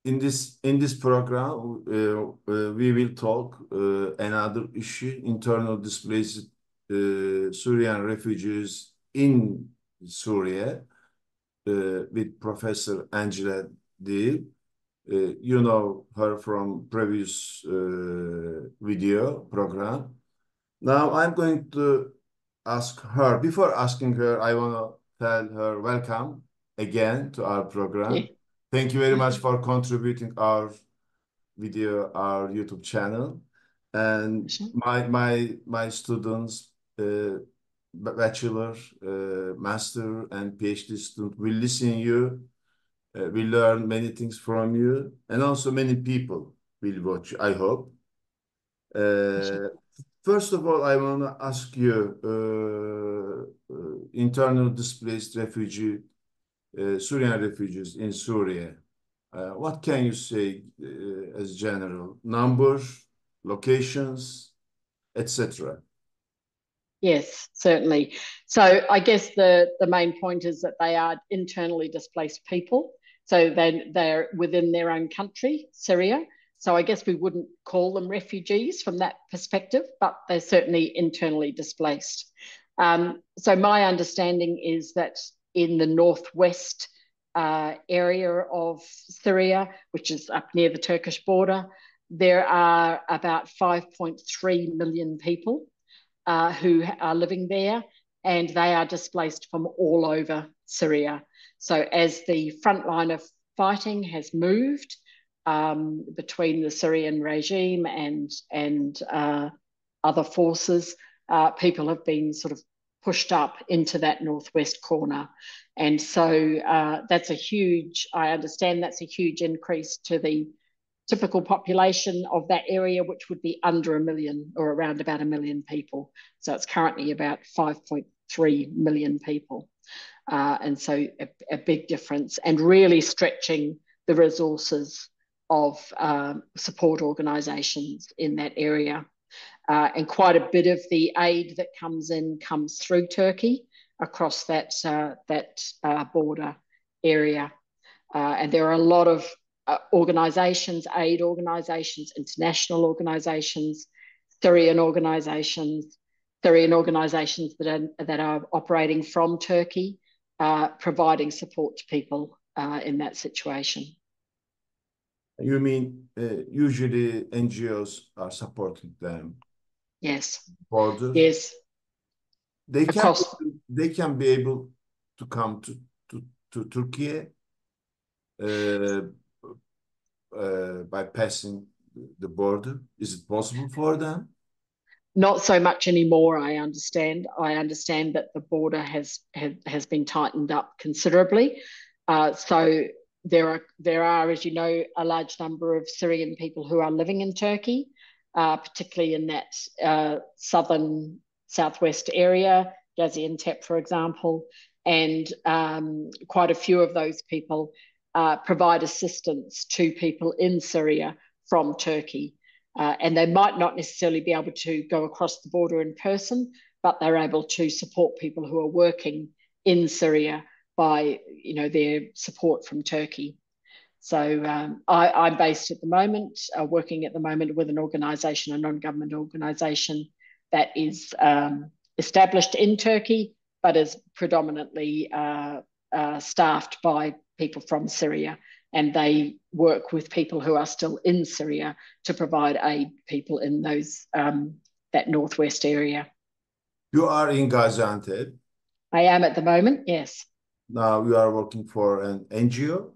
in this program, we will talk another issue: internal displaced Syrian refugees in Syria with Professor Angela Deal. You know her from previous video program. Now I'm going to ask her. Before asking her, I want to tell her welcome again to our program. Thank you very much for contributing our video, our YouTube channel. And my students, bachelor, master, and PhD student will listen you. We learn many things from you, and also many people will watch you, I hope. First of all, I want to ask you, internal displaced refugee, Syrian refugees in Syria. What can you say as general? Numbers, locations, etc. Yes, certainly. So I guess the main point is that they are internally displaced people. So they're within their own country, Syria. So I guess we wouldn't call them refugees from that perspective, but they're certainly internally displaced. So my understanding is that in the northwest area of Syria, which is up near the Turkish border, there are about 5.3 million people who are living there, and they are displaced from all over Syria. So as the front line of fighting has moved between the Syrian regime and other forces, people have been sort of pushed up into that northwest corner. And so that's a huge, I understand that's a huge increase to the typical population of that area, which would be under 1 million or around about 1 million people. So it's currently about 5.3 million people. And so a big difference, and really stretching the resources of support organisations in that area. And quite a bit of the aid that comes in comes through Turkey across that border area. And there are a lot of organisations, aid organisations, international organisations, Syrian organisations that are operating from Turkey, providing support to people in that situation. You mean usually NGOs are supporting them? Yes. Border? Yes. They can be able to come to Turkey by passing the border. Is it possible for them? Not so much anymore, I understand. I understand that the border has been tightened up considerably. So there are, as you know, a large number of Syrian people who are living in Turkey, particularly in that southern southwest area, Gaziantep, for example, and quite a few of those people provide assistance to people in Syria from Turkey. And they might not necessarily be able to go across the border in person, but they're able to support people who are working in Syria by, their support from Turkey. So I'm based at the moment, working at the moment with an organisation, a non-government organisation that is established in Turkey, but is predominantly staffed by people from Syria. And they work with people who are still in Syria to provide aid to people in those that northwest area. You are in Gaziantep. I am at the moment, yes. Now you are working for an NGO?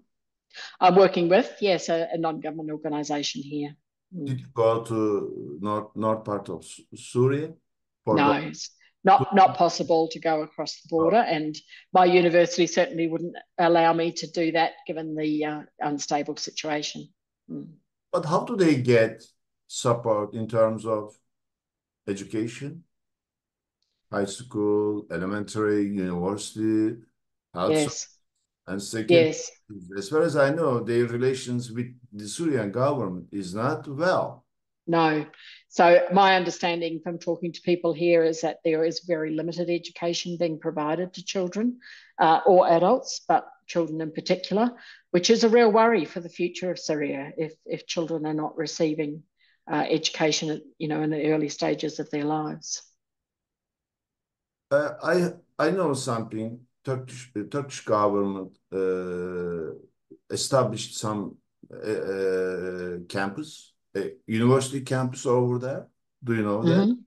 I'm working with, yes, a non-government organisation here. Did you go to north part of Syria? No, it's not possible to go across the border, and my university certainly wouldn't allow me to do that given the unstable situation. But how do they get support in terms of education? High school, elementary, university, health, yes. And second, yes. As far as I know, their relations with the Syrian government is not well. No. So my understanding from talking to people here is that there is very limited education being provided to children or adults, but children in particular, which is a real worry for the future of Syria if children are not receiving education, in the early stages of their lives. I know something. Turkish government established some campus, a university campus over there. Do you know that?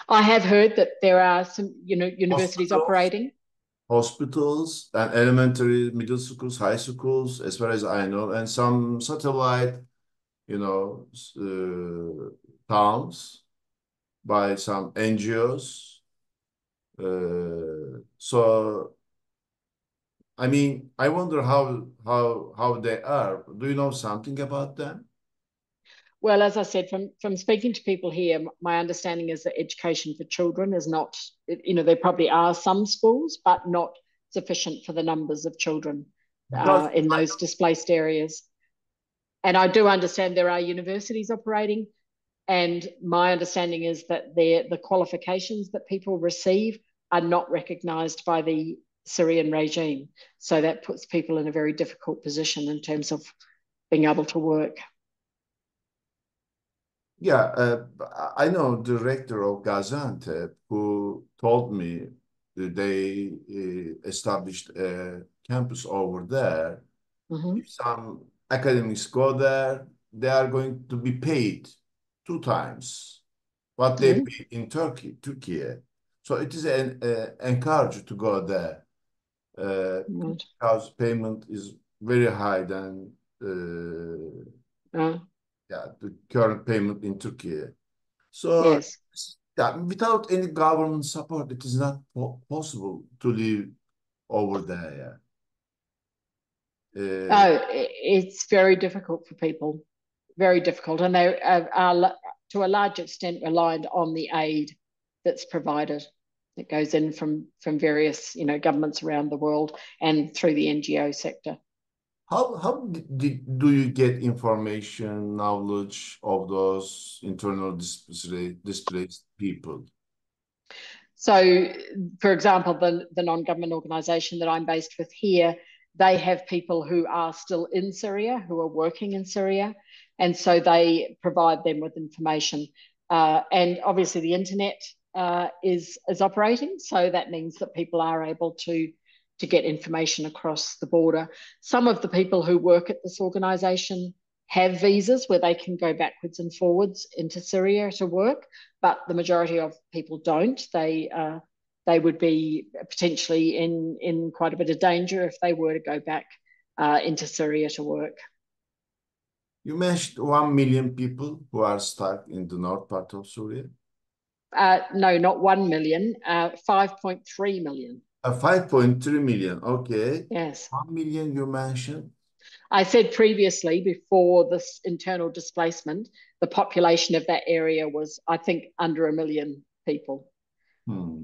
I have heard that there are some, universities Hospitals, operating. hospitals, and elementary, middle schools, high schools, as far as I know, and some satellite, you know, towns by some NGOs. So I mean, I wonder how they are. Do you know something about them? Well, as I said, from speaking to people here, my understanding is that education for children is not, there probably are some schools, but not sufficient for the numbers of children Because in those displaced areas. And I do understand there are universities operating, and my understanding is that the qualifications that people receive are not recognised by the Syrian regime. So that puts people in a very difficult position in terms of being able to work. yeah, I know the rector of Gaziantep who told me that they established a campus over there. If some academics go there, they are going to be paid 2 times what they pay in Turkey. So it is an encouraged to go there because payment is very high than yeah, the current payment in Turkey. So Yes. yeah, without any government support, it is not possible to live over there. Yeah. Oh, it's very difficult for people, very difficult. And they are to a large extent reliant on the aid that's provided that goes in from various, governments around the world and through the NGO sector. How do you get information, knowledge of those internal displaced people? So, for example, the non-government organisation that I'm based with here, they have people who are still in Syria, who are working in Syria, and so they provide them with information. And obviously, the internet is operating, so that means that people are able to get information across the border. Some of the people who work at this organisation have visas where they can go backwards and forwards into Syria to work, but the majority of people don't. They would be potentially in quite a bit of danger if they were to go back into Syria to work. You mentioned 1 million people who are stuck in the north part of Syria. No, not 1 million, 5.3 million. 5.3 million. Okay. Yes. 1 million you mentioned. I said previously, before this internal displacement, the population of that area was, I think, under 1 million people.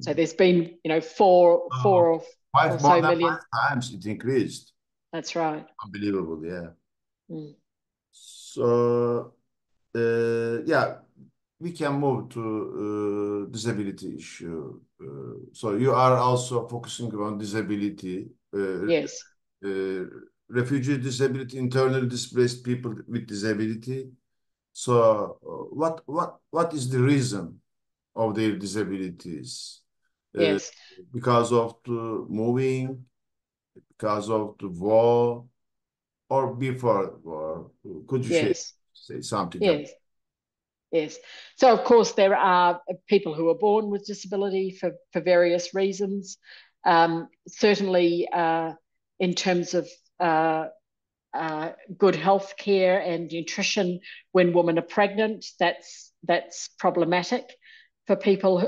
So there's been, four or More so than million. 5 times it increased. That's right. Unbelievable, yeah. Mm. So, yeah, we can move to disability issue. So you are also focusing on disability. Yes. Refugee disability, internally displaced people with disability. So, what is the reason of their disabilities? Uh, Yes. because of the moving, because of the war, or before war? Could you Yes. say something about? Yes. Yes. So, of course, there are people who are born with disability for various reasons. Certainly, in terms of good health care and nutrition when women are pregnant, that's problematic for people,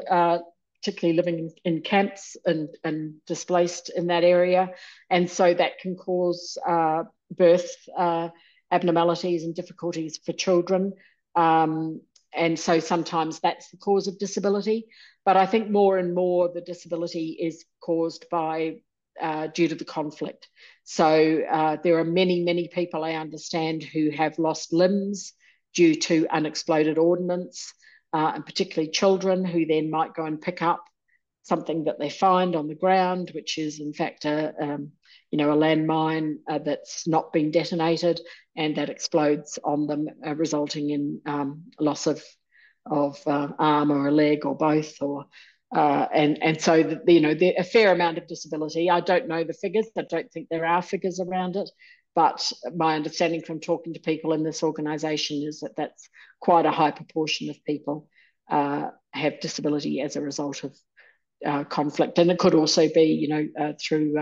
particularly living in camps and displaced in that area. And so that can cause birth abnormalities and difficulties for children. And so sometimes that's the cause of disability. But I think more and more the disability is caused by due to the conflict. So there are many, many people I understand who have lost limbs due to unexploded ordnance, and particularly children who then might go and pick up something that they find on the ground, which is in fact a landmine that's not been detonated and that explodes on them, resulting in loss of arm or a leg or both, or and so a fair amount of disability. I don't know the figures. I don't think there are figures around it, but my understanding from talking to people in this organisation is that that's quite a high proportion of people have disability as a result of conflict, and it could also be, through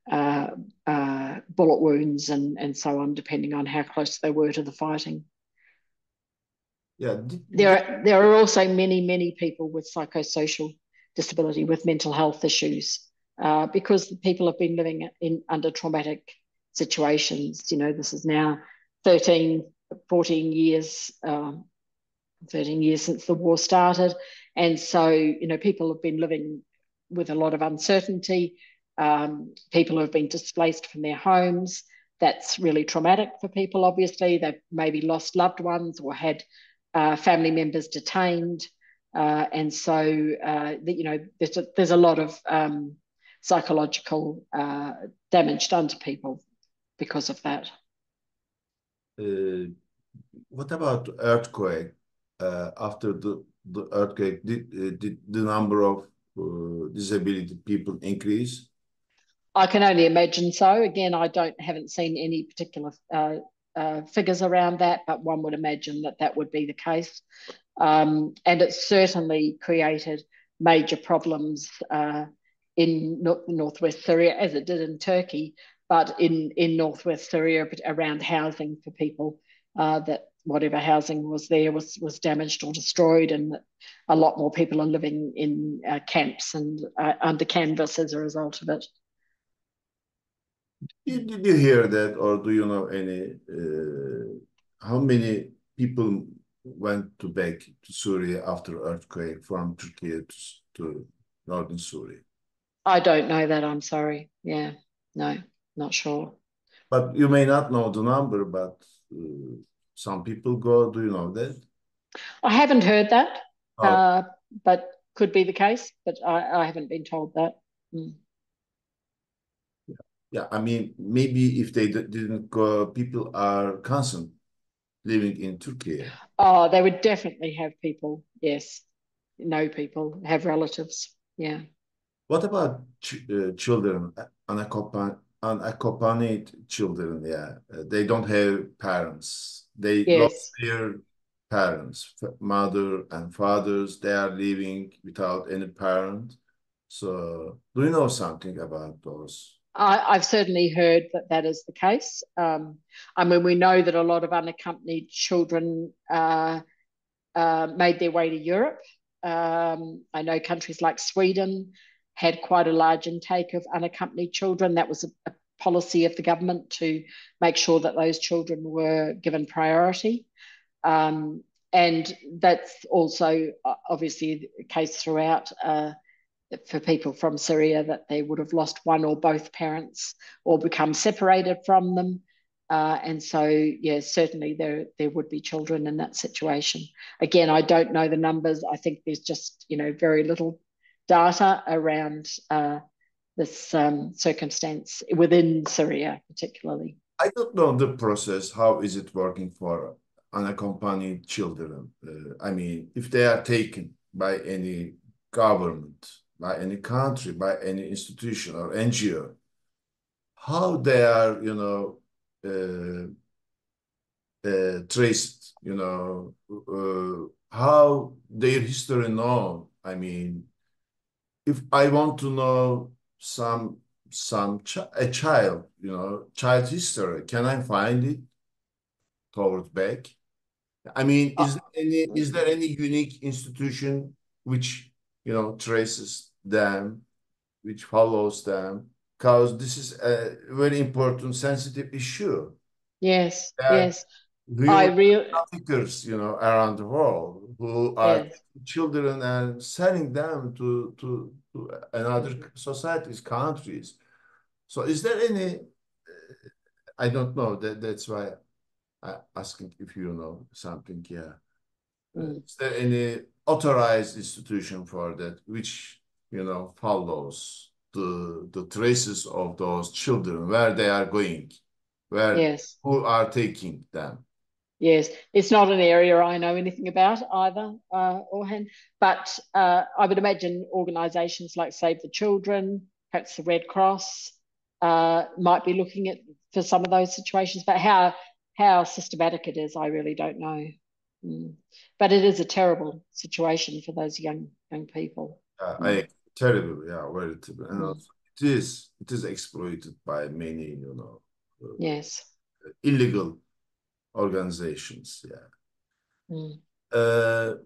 bullet wounds and so on, depending on how close they were to the fighting. Yeah. There are also many people with psychosocial disability, with mental health issues, because people have been living under traumatic situations. This is now 13 years since the war started. And so, people have been living with a lot of uncertainty. People have been displaced from their homes. That's really traumatic for people, obviously. They've maybe lost loved ones or had family members detained. And so, there's a lot of psychological damage done to people because of that. What about earthquake? After the earthquake, did the number of disability people increase? I can only imagine so. Again, I haven't seen any particular figures around that, but one would imagine that would be the case. And it certainly created major problems in northwest Syria, as it did in Turkey, but in northwest Syria around housing for people, that whatever housing was there was damaged or destroyed, and a lot more people are living in camps and under canvas as a result of it. Did you hear that, or do you know any? How many people went back to Syria after earthquake from Turkey to northern Syria? I don't know that. I'm sorry. Yeah, no, not sure. But you may not know the number, but some people go. Do you know that? I haven't heard that, Oh, but could be the case. But I haven't been told that. Mm. yeah. I mean, maybe if they didn't go, people are constant living in Turkey. Oh, they would definitely have people. Yes, know people, have relatives. Yeah. What about children, unaccompanied children? Yeah, they don't have parents. They lost Yes. their parents, mother and fathers. They are living without any parent. So, do you know something about those? I've certainly heard that is the case. I mean, we know that a lot of unaccompanied children made their way to Europe. I know countries like Sweden had quite a large intake of unaccompanied children. That was a policy of the government to make sure that those children were given priority. And that's also obviously the case throughout, for people from Syria, that they would have lost one or both parents or become separated from them. And so, yeah, certainly there would be children in that situation. Again, I don't know the numbers. I think there's just, very little data around this circumstance within Syria, particularly. I don't know the process. How is it working for unaccompanied children? I mean, if they are taken by any government, by any country, by any institution or NGO, how they are, traced, how their history known. I mean, if I want to know a child, child history, can I find it towards back? I mean, is there any unique institution which traces them, which follows them? Because this is a very important, sensitive issue. Yes, There are yes. I real really, traffickers, around the world who are yes. taking children and selling them to another societies, countries. So is there any, I don't know, that's why I asking if you know something, yeah. Mm. Is there any authorized institution for that which, follows? the traces of those children, where they are going, where Yes. who are taking them. Yes, it's not an area I know anything about either, Orhan, but I would imagine organisations like Save the Children, perhaps the Red Cross, might be looking at for some of those situations. But how systematic it is, I really don't know. Mm. But it is a terrible situation for those young people. Mm. Terrible, yeah, very terrible, and Mm. also it is exploited by many, Yes. illegal organizations. Yeah. Mm.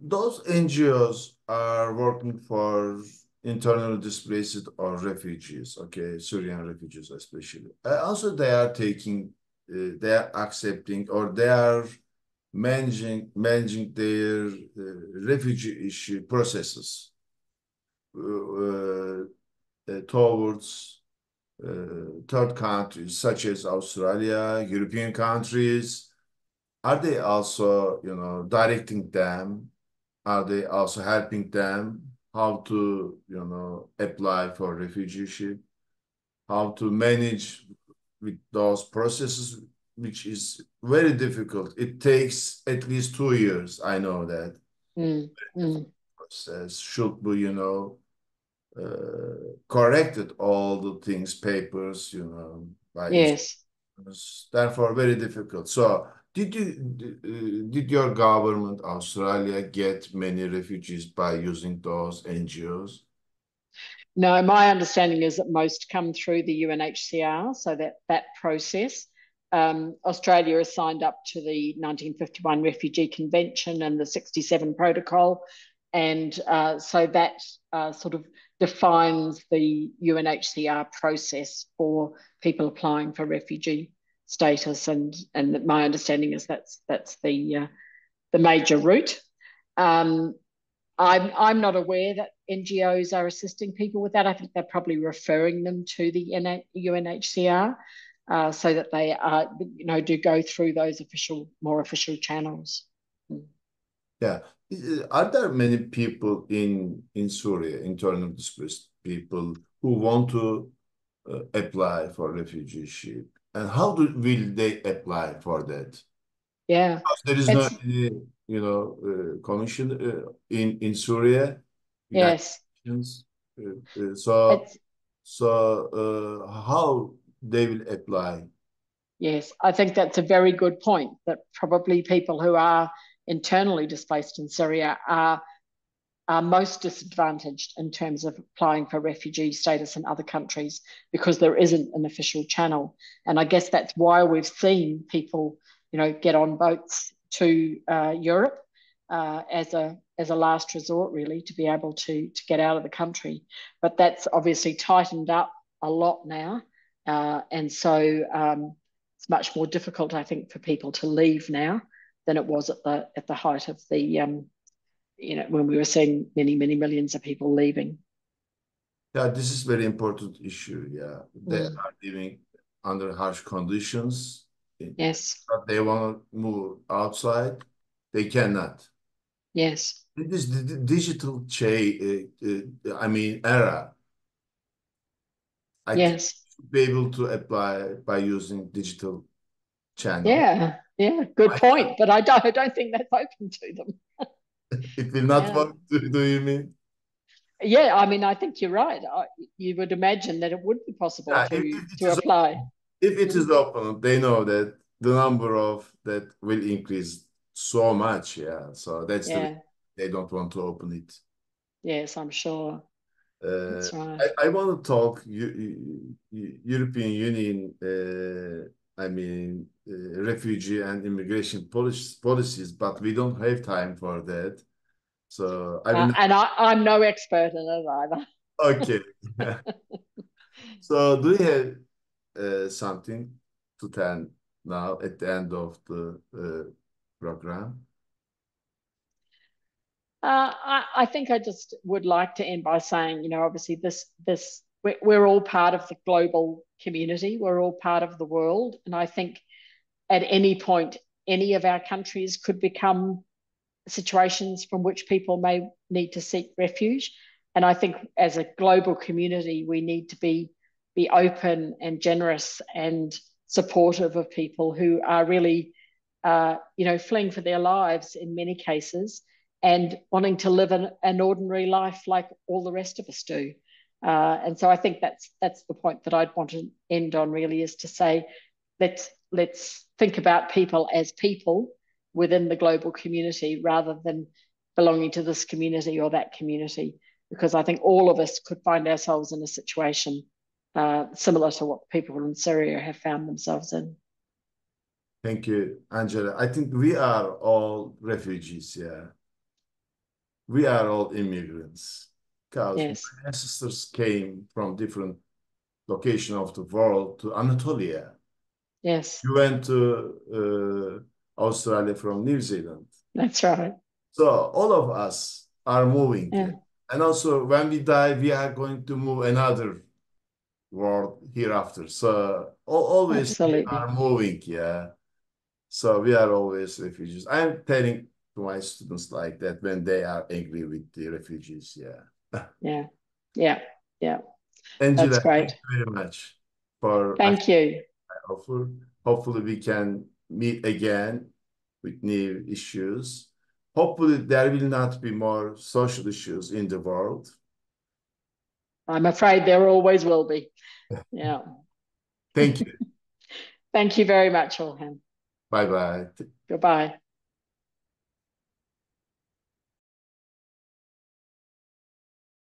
Those NGOs are working for internally displaced or refugees, okay, Syrian refugees especially. Also, they are accepting or they are managing their refugee issue processes towards third countries such as Australia, European countries. Are they also, directing them? Are they also helping them how to, apply for refugeeship, how to manage with those processes, which is very difficult. It takes at least 2 years. I know that Mm. Mm. process should be, corrected all the things, papers, by Yes. therefore very difficult. So did your government, Australia, get many refugees by using those NGOs? No, my understanding is that most come through the UNHCR, so that process. Australia has signed up to the 1951 Refugee Convention and the 67 Protocol, and so that sort of defines the UNHCR process for people applying for refugee status, and my understanding is that's the major route. Um, I'm not aware that NGOs are assisting people with that. I think they're probably referring them to the UNHCR so that they do go through those more official channels. Mm. Yeah. Are there many people in Syria, internally displaced people, who want to apply for refugeeship? And how will they apply for that? Yeah, There is no it's commission in Syria, United yes, Nations. So it's how they will apply? yes. I think that's a very good point. That probably people who are internally displaced in Syria are most disadvantaged in terms of applying for refugee status in other countries because there isn't an official channel. And I guess that's why we've seen people, get on boats to Europe as a last resort, really, to be able to get out of the country. But that's obviously tightened up a lot now, and so it's much more difficult, I think, for people to leave now than it was at the height of the when we were seeing many, many millions of people leaving. Yeah, this is very important issue. Yeah, they Mm. are living under harsh conditions. Yes, But they want to move outside, they cannot. yes, In this digital era, I think yes, you should be able to apply by using digital channel. yeah, yeah. Good point. But I don't think that's open to them. It will not Yeah, work, do you mean? yeah. I mean, I think you're right. You would imagine that it would be possible Yeah, to apply. if it Mm. is open, they know that the number of that will increase so much. Yeah, so that's the reason Yeah, they don't want to open it. yes, I'm sure. Uh, That's right. I want to talk European Union, refugee and immigration policies, but we don't have time for that. So I will. And I'm no expert in it either. Okay. So do you have something to tell now at the end of the program? I think I just would like to end by saying, obviously we're all part of the global community. We're all part of the world. And I think at any point, any of our countries could become situations from which people may need to seek refuge. And I think as a global community, we need to be open and generous and supportive of people who are really, fleeing for their lives in many cases and wanting to live an ordinary life like all the rest of us do. And so I think that's the point that I'd want to end on, really, is to say, let's think about people as people within the global community rather than belonging to this community or that community, because I think all of us could find ourselves in a situation similar to what people in Syria have found themselves in. Thank you, Angela. I think we are all refugees, yeah. We are all immigrants because Yes. my ancestors came from different locations of the world to Anatolia. Yes. You went to Australia from New Zealand. That's right. So all of us are moving. Yeah. And also when we die, we are going to move another world hereafter. So always we Absolutely. are moving, yeah. So we are always refugees. I'm telling to my students like that when they are angry with the refugees, yeah. Yeah. Yeah. Yeah. That's Angela, thank great. you very much for Thank you. offer. Hopefully we can meet again with new issues. Hopefully there will not be more social issues in the world. I'm afraid there always will be. Yeah. Thank you. Thank you very much, Orhan. Bye-bye. Goodbye.